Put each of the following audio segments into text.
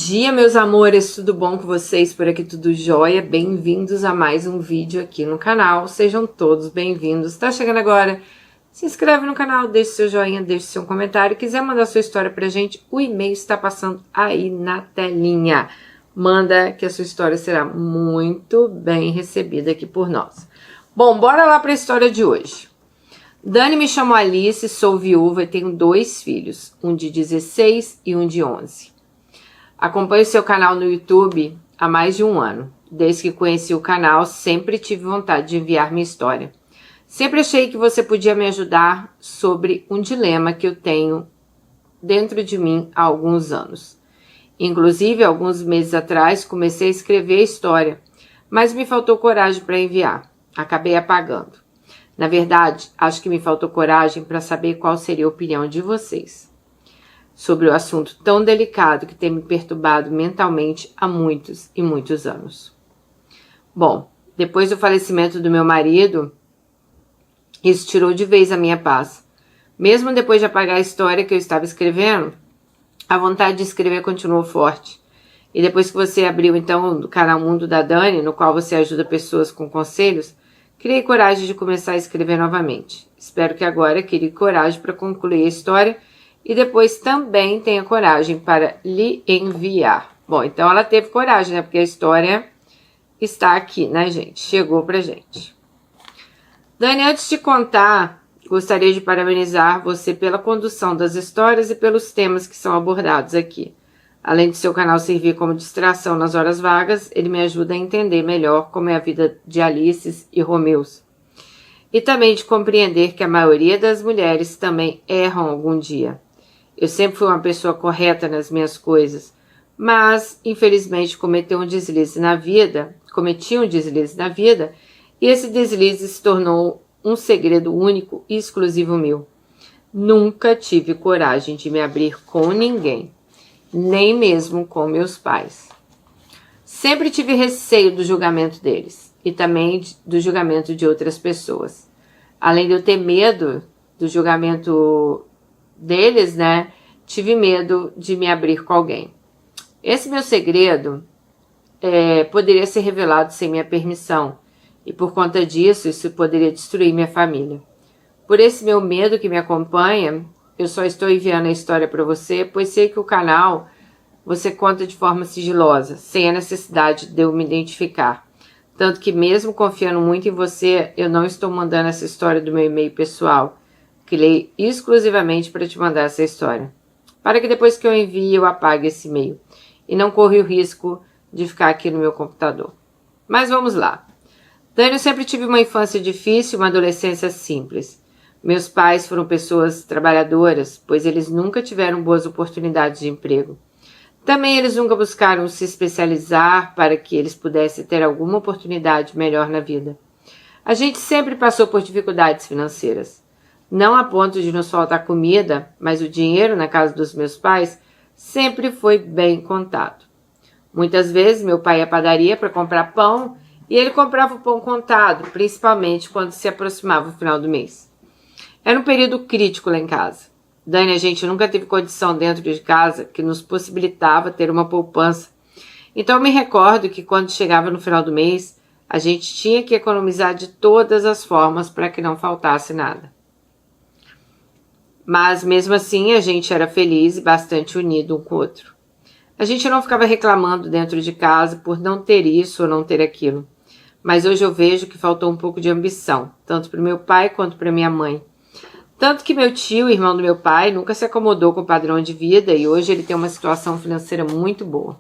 dia, meus amores, tudo bom com vocês? Por aqui tudo jóia? Bem-vindos a mais um vídeo aqui no canal. Sejam todos bem-vindos. Tá chegando agora? Se inscreve no canal, deixe seu joinha, deixe seu comentário. Quiser mandar sua história pra gente, o e-mail está passando aí na telinha. Manda que a sua história será muito bem recebida aqui por nós. Bom, bora lá pra história de hoje. Dani, me chamo Alice, sou viúva e tenho 2 filhos, um de 16 e um de 11. Acompanho seu canal no YouTube há mais de um ano. Desde que conheci o canal, sempre tive vontade de enviar minha história. Sempre achei que você podia me ajudar sobre um dilema que eu tenho dentro de mim há alguns anos. Inclusive, alguns meses atrás, comecei a escrever a história, mas me faltou coragem para enviar. Acabei apagando. Na verdade, acho que me faltou coragem para saber qual seria a opinião de vocês sobre o assunto tão delicado que tem me perturbado mentalmente há muitos e muitos anos. Bom, depois do falecimento do meu marido, isso tirou de vez a minha paz. Mesmo depois de apagar a história que eu estava escrevendo, a vontade de escrever continuou forte. E depois que você abriu então o canal Mundo da Dani, no qual você ajuda pessoas com conselhos, criei coragem de começar a escrever novamente. Espero que agora crie coragem para concluir a história e depois também tenha coragem para lhe enviar. Bom, então ela teve coragem, né? Porque a história está aqui, né, gente? Chegou pra gente. Dani, antes de contar, gostaria de parabenizar você pela condução das histórias e pelos temas que são abordados aqui. Além de seu canal servir como distração nas horas vagas, ele me ajuda a entender melhor como é a vida de Alices e Romeus. E também de compreender que a maioria das mulheres também erram algum dia. Eu sempre fui uma pessoa correta nas minhas coisas, mas, infelizmente, cometi um deslize na vida, e esse deslize se tornou um segredo único e exclusivo meu. Nunca tive coragem de me abrir com ninguém, nem mesmo com meus pais. Sempre tive receio do julgamento deles, e também do julgamento de outras pessoas. Além de eu ter medo do julgamento deles, né, tive medo de me abrir com alguém. Esse meu segredo poderia ser revelado sem minha permissão, e por conta disso, isso poderia destruir minha família. Por esse meu medo que me acompanha, eu só estou enviando a história para você, pois sei que o canal você conta de forma sigilosa, sem a necessidade de eu me identificar. Tanto que mesmo confiando muito em você, eu não estou mandando essa história do meu e-mail pessoal. Criei exclusivamente para te mandar essa história, para que depois que eu envie eu apague esse e-mail e não corra o risco de ficar aqui no meu computador. Mas vamos lá. Dani, eu sempre tive uma infância difícil, uma adolescência simples. Meus pais foram pessoas trabalhadoras, pois eles nunca tiveram boas oportunidades de emprego. Também eles nunca buscaram se especializar para que eles pudessem ter alguma oportunidade melhor na vida. A gente sempre passou por dificuldades financeiras. Não a ponto de nos faltar comida, mas o dinheiro na casa dos meus pais sempre foi bem contado. Muitas vezes meu pai ia à padaria para comprar pão e ele comprava o pão contado, principalmente quando se aproximava o final do mês. Era um período crítico lá em casa. Dani, a gente nunca teve condição dentro de casa que nos possibilitava ter uma poupança. Então eu me recordo que quando chegava no final do mês, a gente tinha que economizar de todas as formas para que não faltasse nada. Mas mesmo assim a gente era feliz e bastante unido um com o outro. A gente não ficava reclamando dentro de casa por não ter isso ou não ter aquilo. Mas hoje eu vejo que faltou um pouco de ambição, tanto para o meu pai quanto para minha mãe. Tanto que meu tio, irmão do meu pai, nunca se acomodou com o padrão de vida e hoje ele tem uma situação financeira muito boa.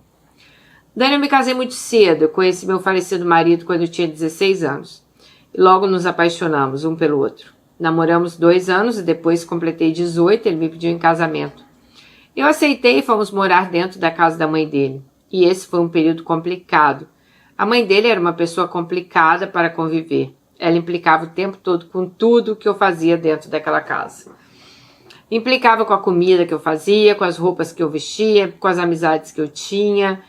Dani, eu me casei muito cedo, eu conheci meu falecido marido quando eu tinha 16 anos. E logo nos apaixonamos um pelo outro. Namoramos 2 anos e depois completei 18, ele me pediu em casamento. Eu aceitei e fomos morar dentro da casa da mãe dele. E esse foi um período complicado. A mãe dele era uma pessoa complicada para conviver. Ela implicava o tempo todo com tudo que eu fazia dentro daquela casa. Implicava com a comida que eu fazia, com as roupas que eu vestia, com as amizades que eu tinha.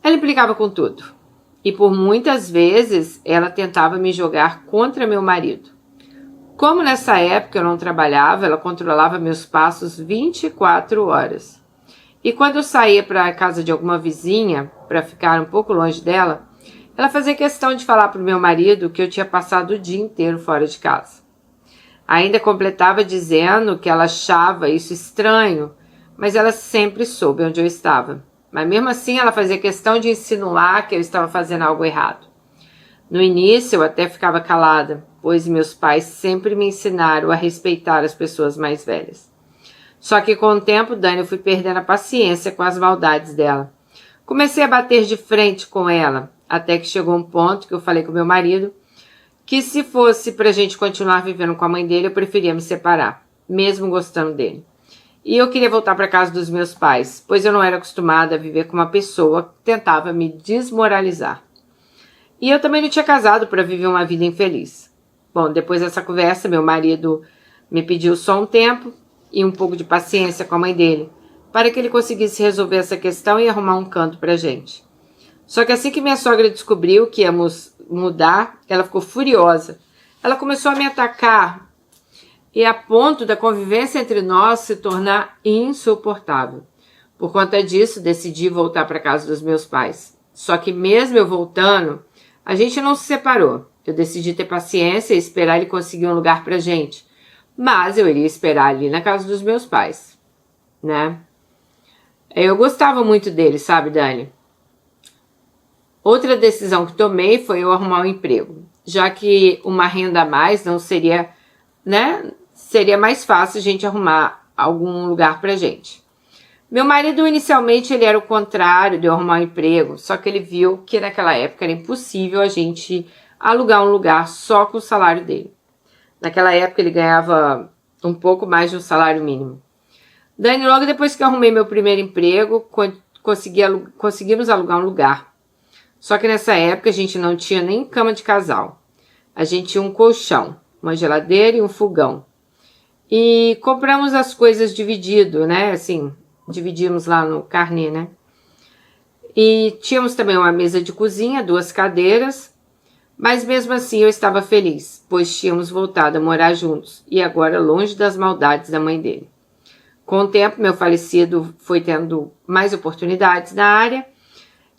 Ela implicava com tudo. E por muitas vezes ela tentava me jogar contra meu marido. Como nessa época eu não trabalhava, ela controlava meus passos 24 horas. E quando eu saía para a casa de alguma vizinha, para ficar um pouco longe dela, ela fazia questão de falar para o meu marido que eu tinha passado o dia inteiro fora de casa. Ainda completava dizendo que ela achava isso estranho, mas ela sempre soube onde eu estava. Mas mesmo assim ela fazia questão de insinuar que eu estava fazendo algo errado. No início eu até ficava calada, pois meus pais sempre me ensinaram a respeitar as pessoas mais velhas. Só que com o tempo, Dani, eu fui perdendo a paciência com as maldades dela. Comecei a bater de frente com ela, até que chegou um ponto que eu falei com meu marido que se fosse pra gente continuar vivendo com a mãe dele, eu preferia me separar, mesmo gostando dele. E eu queria voltar para casa dos meus pais, pois eu não era acostumada a viver com uma pessoa que tentava me desmoralizar. E eu também não tinha casado para viver uma vida infeliz. Bom, depois dessa conversa, meu marido me pediu só um tempo e um pouco de paciência com a mãe dele, para que ele conseguisse resolver essa questão e arrumar um canto pra gente. Só que assim que minha sogra descobriu que íamos mudar, ela ficou furiosa. Ela começou a me atacar e a ponto da convivência entre nós se tornar insuportável. Por conta disso, decidi voltar para casa dos meus pais. Só que mesmo eu voltando, a gente não se separou. Eu decidi ter paciência e esperar ele conseguir um lugar pra gente. Mas eu iria esperar ali na casa dos meus pais, né? Eu gostava muito dele, sabe, Dani? Outra decisão que tomei foi eu arrumar um emprego, já que uma renda a mais não seria, né? Seria mais fácil a gente arrumar algum lugar pra gente. Meu marido, inicialmente, ele era o contrário de eu arrumar um emprego, só que ele viu que naquela época era impossível a gente alugar um lugar só com o salário dele. Naquela época ele ganhava um pouco mais de um salário mínimo. Dani, logo depois que eu arrumei meu primeiro emprego, conseguimos alugar um lugar. Só que nessa época a gente não tinha nem cama de casal. A gente tinha um colchão, uma geladeira e um fogão. E compramos as coisas dividido, né? Assim, dividimos lá no carnê, né? E tínhamos também uma mesa de cozinha, 2 cadeiras. Mas mesmo assim eu estava feliz, pois tínhamos voltado a morar juntos e agora longe das maldades da mãe dele. Com o tempo, meu falecido foi tendo mais oportunidades na área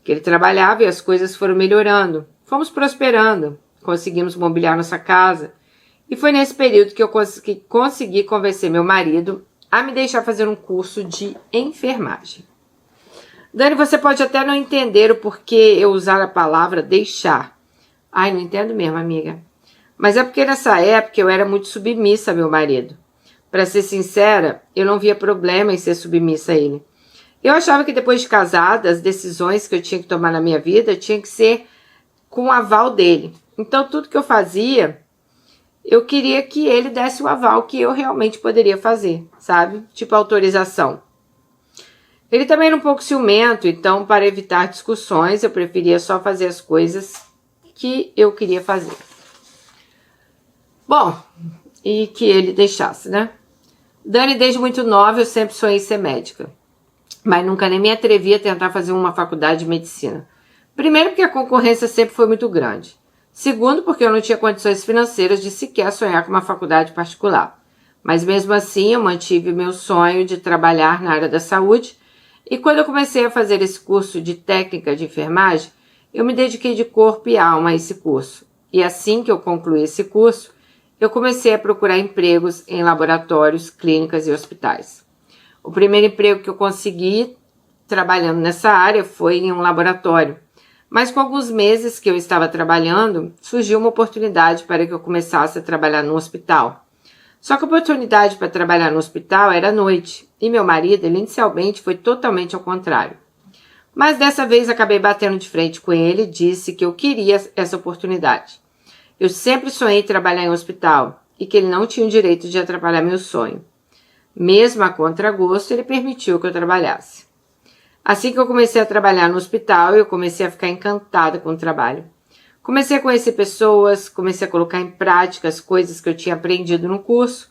que ele trabalhava e as coisas foram melhorando. Fomos prosperando, conseguimos mobiliar nossa casa e foi nesse período que eu consegui convencer meu marido a me deixar fazer um curso de enfermagem. Dani, você pode até não entender o porquê eu usar a palavra deixar. Ai, não entendo mesmo, amiga. Mas é porque nessa época eu era muito submissa a meu marido. Para ser sincera, eu não via problema em ser submissa a ele. Eu achava que depois de casada, as decisões que eu tinha que tomar na minha vida tinha que ser com o aval dele. Então, tudo que eu fazia, eu queria que ele desse o aval que eu realmente poderia fazer, sabe? Tipo autorização. Ele também era um pouco ciumento, então, para evitar discussões, eu preferia só fazer as coisas que eu queria fazer. Bom, e que ele deixasse, né? Dani, desde muito nova, eu sempre sonhei ser médica. Mas nunca nem me atrevi a tentar fazer uma faculdade de medicina. Primeiro, porque a concorrência sempre foi muito grande. Segundo, porque eu não tinha condições financeiras de sequer sonhar com uma faculdade particular. Mas mesmo assim, eu mantive meu sonho de trabalhar na área da saúde. E quando eu comecei a fazer esse curso de técnica de enfermagem, eu me dediquei de corpo e alma a esse curso. E assim que eu concluí esse curso, eu comecei a procurar empregos em laboratórios, clínicas e hospitais. O primeiro emprego que eu consegui trabalhando nessa área foi em um laboratório. Mas com alguns meses que eu estava trabalhando, surgiu uma oportunidade para que eu começasse a trabalhar no hospital. Só que a oportunidade para trabalhar no hospital era à noite. E meu marido, ele inicialmente foi totalmente ao contrário. Mas dessa vez acabei batendo de frente com ele e disse que eu queria essa oportunidade. Eu sempre sonhei em trabalhar em um hospital e que ele não tinha o direito de atrapalhar meu sonho. Mesmo a contragosto, ele permitiu que eu trabalhasse. Assim que eu comecei a trabalhar no hospital, eu comecei a ficar encantada com o trabalho. Comecei a conhecer pessoas, comecei a colocar em prática as coisas que eu tinha aprendido no curso.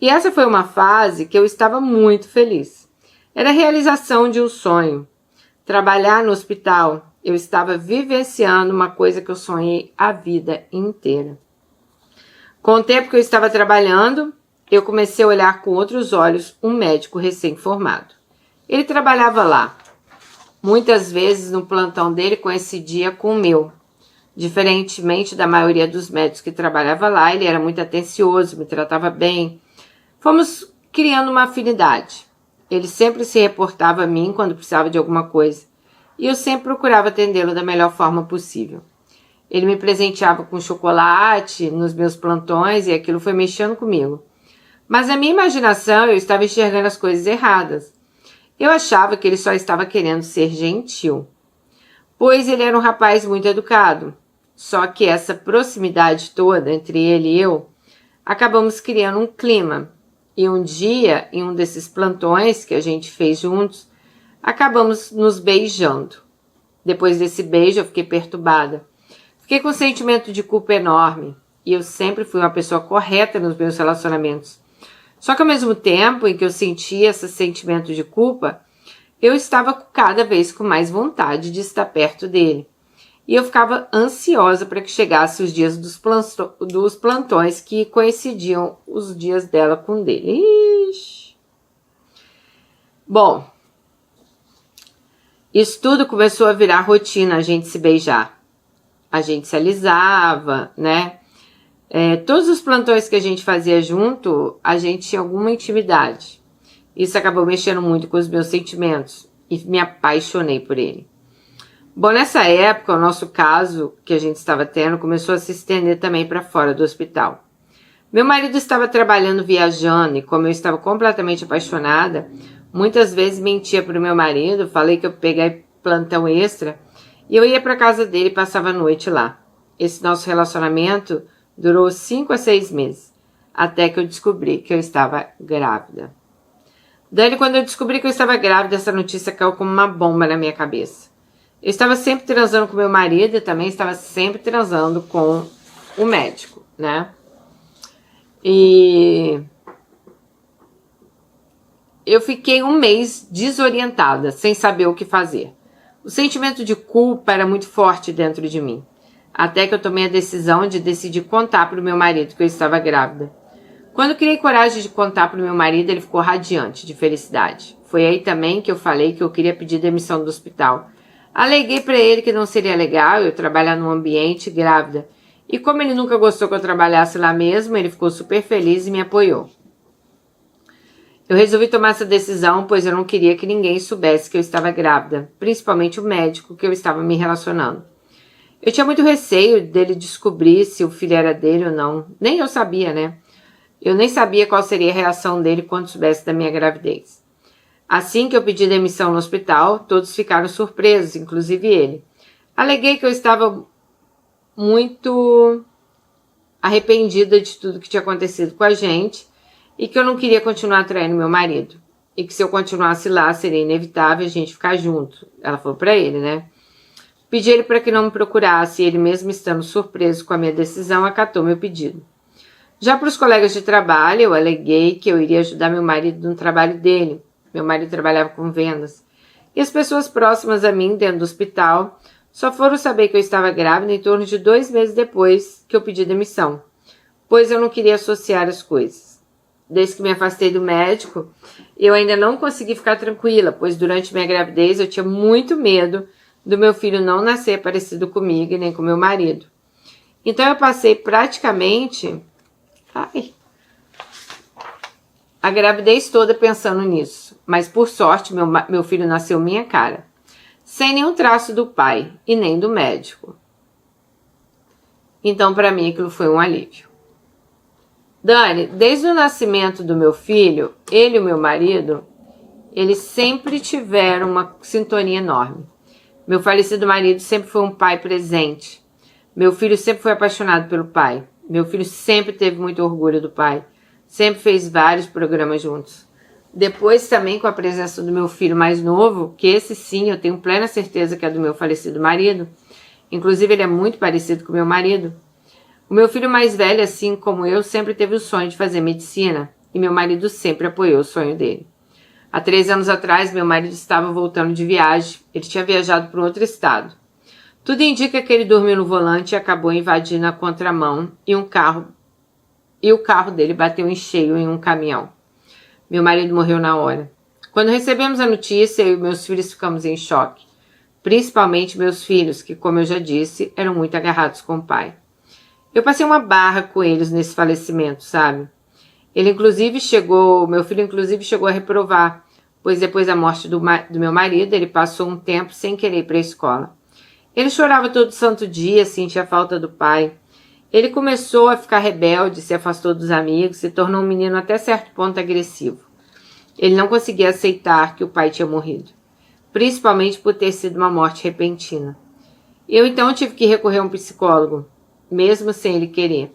E essa foi uma fase que eu estava muito feliz. Era a realização de um sonho. Trabalhar no hospital, eu estava vivenciando uma coisa que eu sonhei a vida inteira. Com o tempo que eu estava trabalhando, eu comecei a olhar com outros olhos um médico recém-formado. Ele trabalhava lá. Muitas vezes no plantão dele coincidia com o meu. Diferentemente da maioria dos médicos que trabalhava lá, ele era muito atencioso, me tratava bem. Fomos criando uma afinidade. Ele sempre se reportava a mim quando precisava de alguma coisa. E eu sempre procurava atendê-lo da melhor forma possível. Ele me presenteava com chocolate nos meus plantões e aquilo foi mexendo comigo. Mas na minha imaginação eu estava enxergando as coisas erradas. Eu achava que ele só estava querendo ser gentil, pois ele era um rapaz muito educado. Só que essa proximidade toda entre ele e eu, acabamos criando um clima. E um dia, em um desses plantões que a gente fez juntos, acabamos nos beijando. Depois desse beijo eu fiquei perturbada. Fiquei com um sentimento de culpa enorme. E eu sempre fui uma pessoa correta nos meus relacionamentos. Só que ao mesmo tempo em que eu sentia esse sentimento de culpa, eu estava cada vez com mais vontade de estar perto dele. E eu ficava ansiosa para que chegasse os dias dos plantões que coincidiam os dias dela com o dele. Ixi. Bom, isso tudo começou a virar rotina, a gente se beijar. A gente se alisava, né? Todos os plantões que a gente fazia junto, a gente tinha alguma intimidade. Isso acabou mexendo muito com os meus sentimentos e me apaixonei por ele. Bom, nessa época, o nosso caso que a gente estava tendo começou a se estender também para fora do hospital. Meu marido estava trabalhando, viajando, e como eu estava completamente apaixonada, muitas vezes mentia para o meu marido, falei que eu peguei plantão extra e eu ia para casa dele e passava a noite lá. Esse nosso relacionamento durou 5 a 6 meses, até que eu descobri que eu estava grávida. Dani, quando eu descobri que eu estava grávida, essa notícia caiu como uma bomba na minha cabeça. Eu estava sempre transando com meu marido e também estava sempre transando com o médico, né? E eu fiquei um mês desorientada, sem saber o que fazer. O sentimento de culpa era muito forte dentro de mim. Até que eu tomei a decisão de decidir contar para o meu marido que eu estava grávida. Quando eu criei coragem de contar para o meu marido, ele ficou radiante de felicidade. Foi aí também que eu falei que eu queria pedir demissão do hospital. Aleguei para ele que não seria legal eu trabalhar num ambiente grávida. E como ele nunca gostou que eu trabalhasse lá mesmo, ele ficou super feliz e me apoiou. Eu resolvi tomar essa decisão, pois eu não queria que ninguém soubesse que eu estava grávida, principalmente o médico que eu estava me relacionando. Eu tinha muito receio dele descobrir se o filho era dele ou não. Nem eu sabia, né? Eu nem sabia qual seria a reação dele quando soubesse da minha gravidez. Assim que eu pedi demissão no hospital, todos ficaram surpresos, inclusive ele. Aleguei que eu estava muito arrependida de tudo que tinha acontecido com a gente e que eu não queria continuar traindo meu marido. E que se eu continuasse lá, seria inevitável a gente ficar junto. Ela falou pra ele, né? Pedi ele para que não me procurasse e ele, mesmo estando surpreso com a minha decisão, acatou meu pedido. Já para os colegas de trabalho, eu aleguei que eu iria ajudar meu marido no trabalho dele. Meu marido trabalhava com vendas. E as pessoas próximas a mim, dentro do hospital, só foram saber que eu estava grávida em torno de 2 meses depois que eu pedi demissão, pois eu não queria associar as coisas. Desde que me afastei do médico, eu ainda não consegui ficar tranquila, pois durante minha gravidez eu tinha muito medo do meu filho não nascer parecido comigo e nem com meu marido. Então eu passei praticamente a gravidez toda pensando nisso, mas por sorte meu filho nasceu minha cara, sem nenhum traço do pai e nem do médico. Então para mim aquilo foi um alívio. Dani, desde o nascimento do meu filho, ele e o meu marido, eles sempre tiveram uma sintonia enorme. Meu falecido marido sempre foi um pai presente. Meu filho sempre foi apaixonado pelo pai. Meu filho sempre teve muito orgulho do pai. Sempre fez vários programas juntos. Depois também com a presença do meu filho mais novo, que esse sim eu tenho plena certeza que é do meu falecido marido. Inclusive ele é muito parecido com o meu marido. O meu filho mais velho, assim como eu, sempre teve o sonho de fazer medicina. E meu marido sempre apoiou o sonho dele. Há 3 anos atrás, meu marido estava voltando de viagem. Ele tinha viajado para outro estado. Tudo indica que ele dormiu no volante e acabou invadindo a contramão e o carro dele bateu em cheio em um caminhão. Meu marido morreu na hora. Quando recebemos a notícia, eu e meus filhos ficamos em choque. Principalmente meus filhos, que, como eu já disse, eram muito agarrados com o pai. Eu passei uma barra com eles nesse falecimento, sabe? Meu filho inclusive chegou a reprovar, pois depois da morte do meu marido, ele passou um tempo sem querer ir para a escola. Ele chorava todo santo dia, sentia falta do pai. Ele começou a ficar rebelde, se afastou dos amigos, se tornou um menino até certo ponto agressivo. Ele não conseguia aceitar que o pai tinha morrido, principalmente por ter sido uma morte repentina. Eu então tive que recorrer a um psicólogo, mesmo sem ele querer,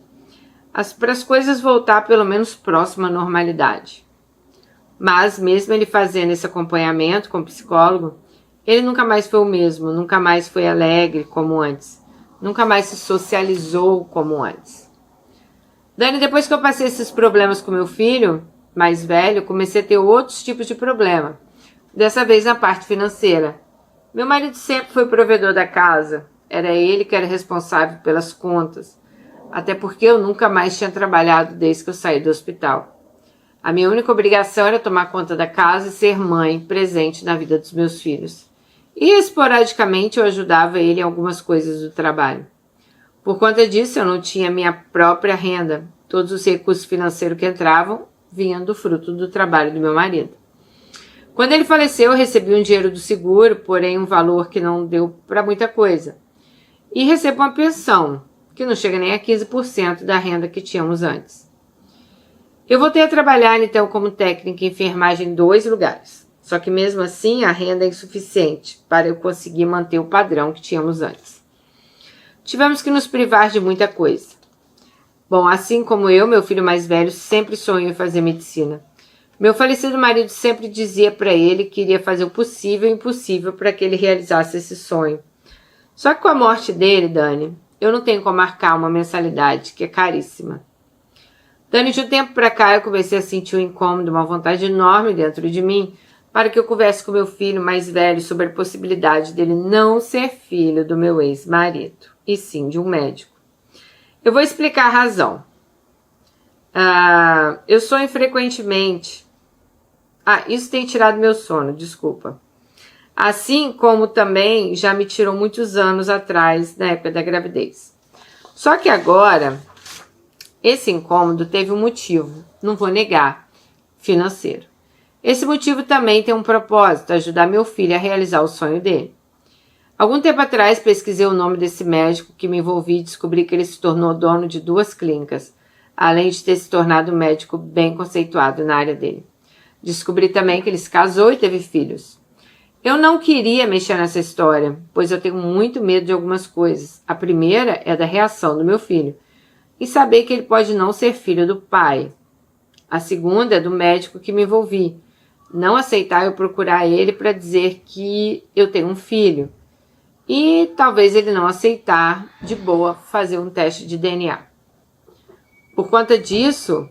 para as coisas voltar pelo menos próximo à normalidade. Mas mesmo ele fazendo esse acompanhamento com o psicólogo, ele nunca mais foi o mesmo, nunca mais foi alegre como antes, nunca mais se socializou como antes. Dani, depois que eu passei esses problemas com meu filho mais velho, comecei a ter outros tipos de problema, dessa vez na parte financeira. Meu marido sempre foi provedor da casa, era ele que era responsável pelas contas, até porque eu nunca mais tinha trabalhado desde que eu saí do hospital. A minha única obrigação era tomar conta da casa e ser mãe presente na vida dos meus filhos. E esporadicamente eu ajudava ele em algumas coisas do trabalho. Por conta disso eu não tinha minha própria renda. Todos os recursos financeiros que entravam vinham do fruto do trabalho do meu marido. Quando ele faleceu eu recebi um dinheiro do seguro, porém um valor que não deu para muita coisa. E recebo uma pensão, que não chega nem a 15% da renda que tínhamos antes. Eu voltei a trabalhar então como técnica em enfermagem em 2 lugares. Só que mesmo assim a renda é insuficiente para eu conseguir manter o padrão que tínhamos antes. Tivemos que nos privar de muita coisa. Bom, assim como eu, meu filho mais velho sempre sonhou em fazer medicina. Meu falecido marido sempre dizia para ele que iria fazer o possível e o impossível para que ele realizasse esse sonho. Só que com a morte dele, Dani, eu não tenho como marcar uma mensalidade, que é caríssima. Dani, de um tempo para cá eu comecei a sentir um incômodo, uma vontade enorme dentro de mim para que eu converse com meu filho mais velho sobre a possibilidade dele não ser filho do meu ex-marido, e sim de um médico. Eu vou explicar a razão. Eu sonho frequentemente. Isso tem tirado meu sono, desculpa. Assim como também já me tirou muitos anos atrás, na época da gravidez. Só que agora, esse incômodo teve um motivo, não vou negar, financeiro. Esse motivo também tem um propósito, ajudar meu filho a realizar o sonho dele. Algum tempo atrás, pesquisei o nome desse médico que me envolvi e descobri que ele se tornou dono de 2 clínicas, além de ter se tornado um médico bem conceituado na área dele. Descobri também que ele se casou e teve filhos. Eu não queria mexer nessa história, pois eu tenho muito medo de algumas coisas. A primeira é da reação do meu filho, e saber que ele pode não ser filho do pai. A segunda é do médico que me envolvi. Não aceitar eu procurar ele para dizer que eu tenho um filho. E talvez ele não aceitar de boa fazer um teste de DNA. Por conta disso,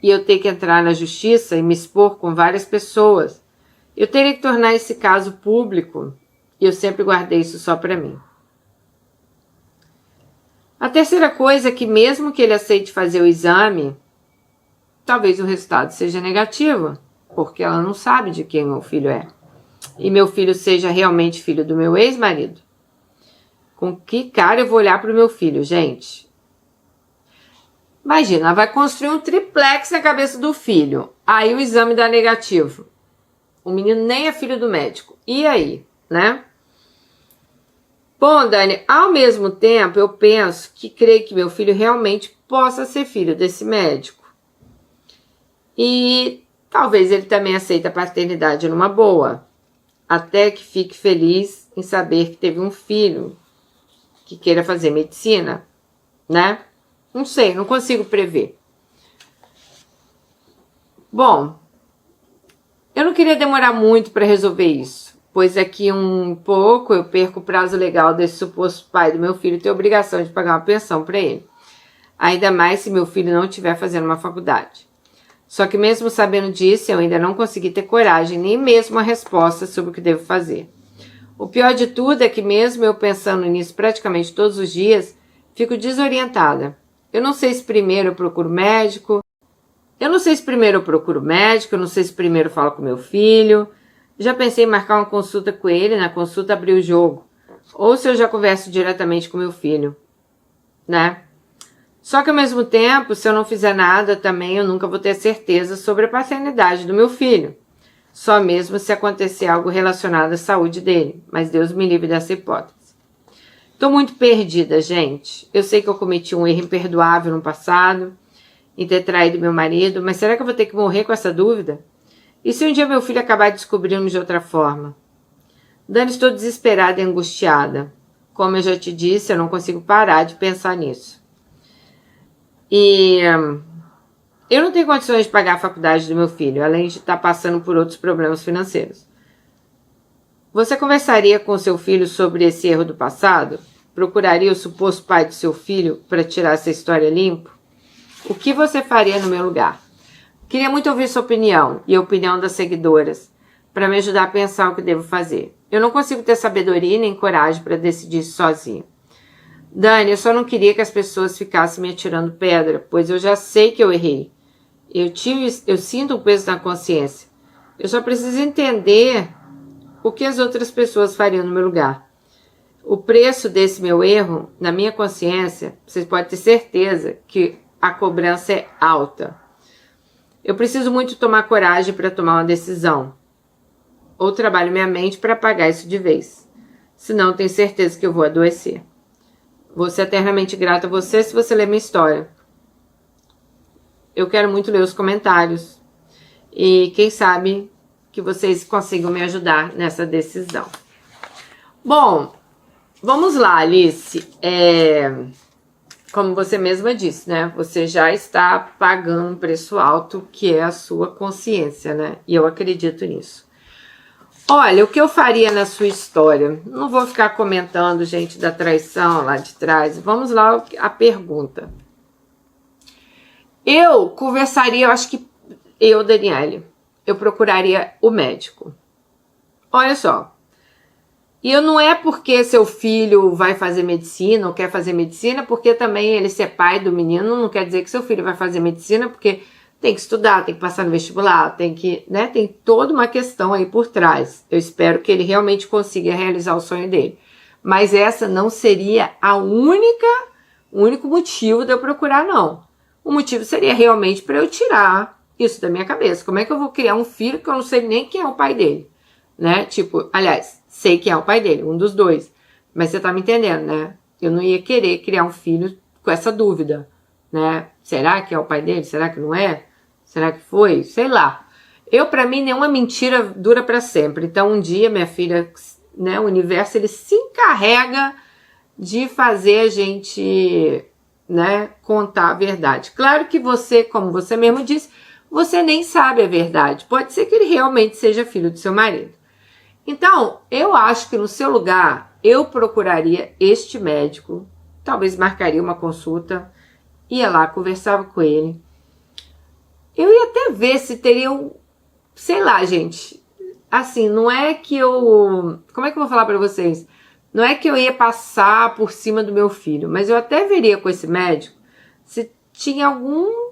e eu ter que entrar na justiça e me expor com várias pessoas, eu teria que tornar esse caso público e eu sempre guardei isso só para mim. A terceira coisa é que mesmo que ele aceite fazer o exame, talvez o resultado seja negativo, porque ela não sabe de quem meu filho é. E meu filho seja realmente filho do meu ex-marido. Com que cara eu vou olhar para o meu filho, gente? Imagina, ela vai construir um triplex na cabeça do filho. Aí o exame dá negativo. O menino nem é filho do médico. E aí, né? Bom, Dani, ao mesmo tempo eu penso que creio que meu filho realmente possa ser filho desse médico. E talvez ele também aceite a paternidade numa boa. Até que fique feliz em saber que teve um filho que queira fazer medicina, né? Não sei, não consigo prever. Bom, eu não queria demorar muito para resolver isso, pois daqui um pouco eu perco o prazo legal desse suposto pai do meu filho ter obrigação de pagar uma pensão para ele. Ainda mais se meu filho não estiver fazendo uma faculdade. Só que mesmo sabendo disso, eu ainda não consegui ter coragem, nem mesmo a resposta sobre o que devo fazer. O pior de tudo é que mesmo eu pensando nisso praticamente todos os dias, fico desorientada. Eu não sei se primeiro eu procuro médico, Eu não sei se primeiro eu procuro médico, eu não sei se primeiro eu falo com meu filho. Já pensei em marcar uma consulta com ele, na consulta abrir o jogo. Ou se eu já converso diretamente com meu filho, né? Só que ao mesmo tempo, se eu não fizer nada também, eu nunca vou ter certeza sobre a paternidade do meu filho. Só mesmo se acontecer algo relacionado à saúde dele. Mas Deus me livre dessa hipótese. Tô muito perdida, gente. Eu sei que eu cometi um erro imperdoável no passado, em ter traído meu marido, mas será que eu vou ter que morrer com essa dúvida? E se um dia meu filho acabar descobrindo de outra forma? Dani, estou desesperada e angustiada. Como eu já te disse, eu não consigo parar de pensar nisso. E eu não tenho condições de pagar a faculdade do meu filho, além de estar passando por outros problemas financeiros. Você conversaria com seu filho sobre esse erro do passado? Procuraria o suposto pai do seu filho para tirar essa história limpo? O que você faria no meu lugar? Queria muito ouvir sua opinião e a opinião das seguidoras, para me ajudar a pensar o que devo fazer. Eu não consigo ter sabedoria nem coragem para decidir isso sozinha. Dani, eu só não queria que as pessoas ficassem me atirando pedra, pois eu já sei que eu errei. Eu sinto o peso na consciência. Eu só preciso entender o que as outras pessoas fariam no meu lugar. O preço desse meu erro, na minha consciência, vocês podem ter certeza que a cobrança é alta. Eu preciso muito tomar coragem para tomar uma decisão. Ou trabalho minha mente para apagar isso de vez. Senão, tenho certeza que eu vou adoecer. Vou ser eternamente grata a você se você ler minha história. Eu quero muito ler os comentários. E quem sabe que vocês consigam me ajudar nessa decisão. Bom, vamos lá, Alice. Como você mesma disse, né? Você já está pagando um preço alto, que é a sua consciência, né? E eu acredito nisso. Olha, o que eu faria na sua história? Não vou ficar comentando, gente, da traição lá de trás. Vamos lá, a pergunta. Eu conversaria, eu acho que Daniele, eu procuraria o médico. Olha só. E eu não é porque seu filho vai fazer medicina ou quer fazer medicina, porque também ele ser pai do menino não quer dizer que seu filho vai fazer medicina, porque tem que estudar, tem que passar no vestibular, tem que, né, tem toda uma questão aí por trás. Eu espero que ele realmente consiga realizar o sonho dele. Mas essa não seria o único motivo de eu procurar, não. O motivo seria realmente para eu tirar isso da minha cabeça. Como é que eu vou criar um filho que eu não sei nem quem é o pai dele, né? Tipo, aliás, sei quem é o pai dele, um dos dois. Mas você tá me entendendo, né? Eu não ia querer criar um filho com essa dúvida, né? Será que é o pai dele? Será que não é? Será que foi? Sei lá. Pra mim, nenhuma mentira dura para sempre. Então, um dia, minha filha, né, o universo, ele se encarrega de fazer a gente, né, contar a verdade. Claro que você, como você mesmo disse, você nem sabe a verdade. Pode ser que ele realmente seja filho do seu marido. Então, eu acho que no seu lugar, eu procuraria este médico, talvez marcaria uma consulta, ia lá, conversava com ele. Eu ia até ver se teriam, sei lá, gente, assim, não é que eu, como é que eu vou falar pra vocês? Não é que eu ia passar por cima do meu filho, mas eu até veria com esse médico se tinha algum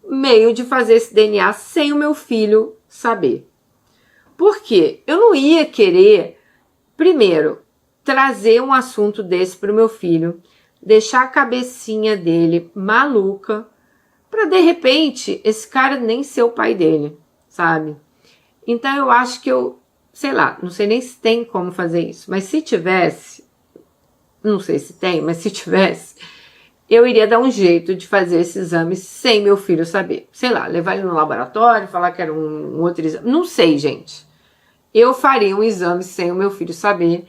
meio de fazer esse DNA sem o meu filho saber. Por quê? Eu não ia querer, primeiro, trazer um assunto desse para o meu filho, deixar a cabecinha dele maluca, para de repente esse cara nem ser o pai dele, sabe? Então eu acho que sei lá, não sei nem se tem como fazer isso, mas se tivesse, não sei se tem, mas se tivesse, eu iria dar um jeito de fazer esse exame sem meu filho saber. Sei lá, levar ele no laboratório, falar que era um outro exame, não sei, gente. Eu faria um exame sem o meu filho saber.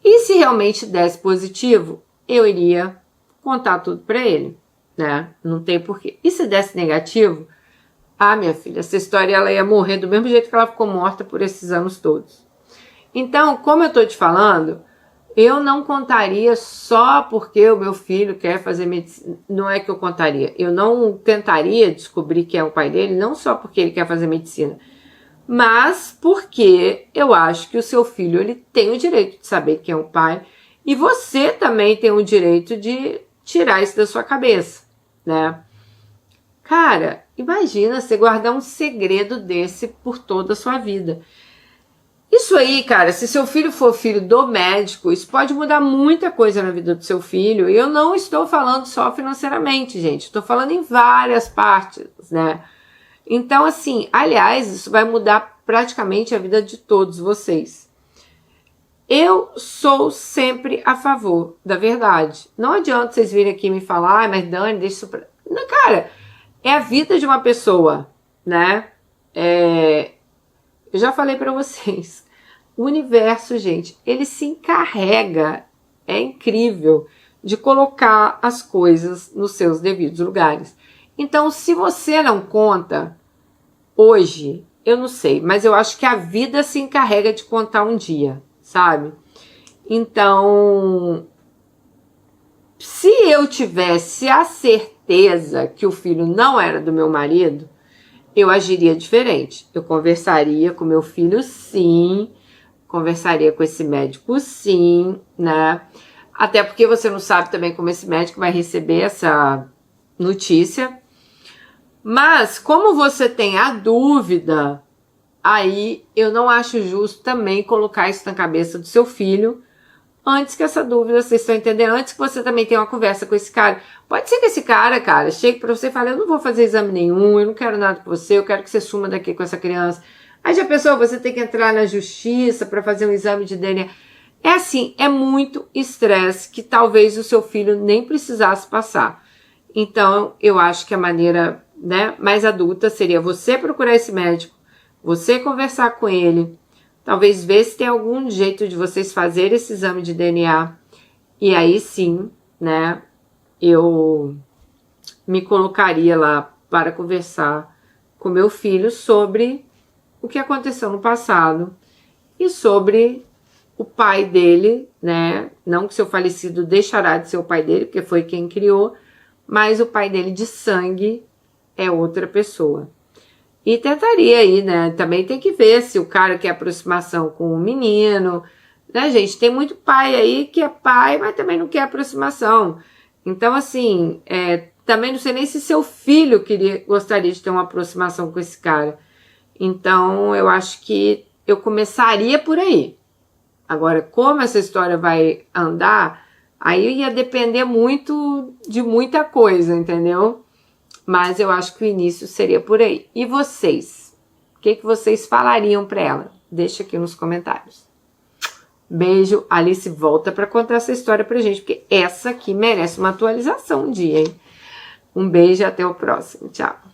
E se realmente desse positivo, eu iria contar tudo para ele, né? Não tem porquê. E se desse negativo, minha filha, essa história ela ia morrer do mesmo jeito que ela ficou morta por esses anos todos. Então, como eu tô te falando, eu não contaria só porque o meu filho quer fazer medicina. Não é que eu contaria. Eu não tentaria descobrir quem é o pai dele, não só porque ele quer fazer medicina, mas porque eu acho que o seu filho ele tem o direito de saber quem é o pai e você também tem o direito de tirar isso da sua cabeça, né? Cara, imagina você guardar um segredo desse por toda a sua vida. Isso aí, cara, se seu filho for filho do médico, isso pode mudar muita coisa na vida do seu filho. E eu não estou falando só financeiramente, gente. Estou falando em várias partes, né? Então, assim, aliás, isso vai mudar praticamente a vida de todos vocês. Eu sou sempre a favor da verdade. Não adianta vocês virem aqui me falar, ah, mas Dani, deixa isso pra... Não, cara, é a vida de uma pessoa, né? Eu já falei pra vocês, o universo, gente, ele se encarrega, é incrível, de colocar as coisas nos seus devidos lugares. Então, se você não conta, hoje, eu não sei, mas eu acho que a vida se encarrega de contar um dia, sabe? Então, se eu tivesse a certeza que o filho não era do meu marido, eu agiria diferente. Eu conversaria com meu filho, sim. Conversaria com esse médico, sim, né? Até porque você não sabe também como esse médico vai receber essa notícia. Mas, como você tem a dúvida, aí eu não acho justo também colocar isso na cabeça do seu filho, antes que essa dúvida, vocês estão entendendo? Antes que você também tenha uma conversa com esse cara. Pode ser que esse cara, chegue pra você e fale, eu não vou fazer exame nenhum, eu não quero nada com você, eu quero que você suma daqui com essa criança. Aí já pensou, você tem que entrar na justiça para fazer um exame de DNA. É assim, é muito estresse que talvez o seu filho nem precisasse passar. Então, eu acho que a maneira, né, mais adulta seria você procurar esse médico, você conversar com ele, talvez ver se tem algum jeito de vocês fazerem esse exame de DNA. E aí sim, né, eu me colocaria lá para conversar com meu filho sobre o que aconteceu no passado e sobre o pai dele, né? Não que seu falecido deixará de ser o pai dele, porque foi quem criou, mas o pai dele de sangue é outra pessoa. E tentaria aí, né? Também tem que ver se o cara quer aproximação com o menino, né, gente? Tem muito pai aí que é pai, mas também não quer aproximação. Então, assim, também não sei nem se seu filho gostaria de ter uma aproximação com esse cara. Então, eu acho que eu começaria por aí. Agora, como essa história vai andar, aí ia depender muito de muita coisa, entendeu? Mas eu acho que o início seria por aí. E vocês? O que vocês falariam para ela? Deixa aqui nos comentários. Beijo. Alice volta para contar essa história pra gente, porque essa aqui merece uma atualização um dia, hein? Um beijo e até o próximo. Tchau.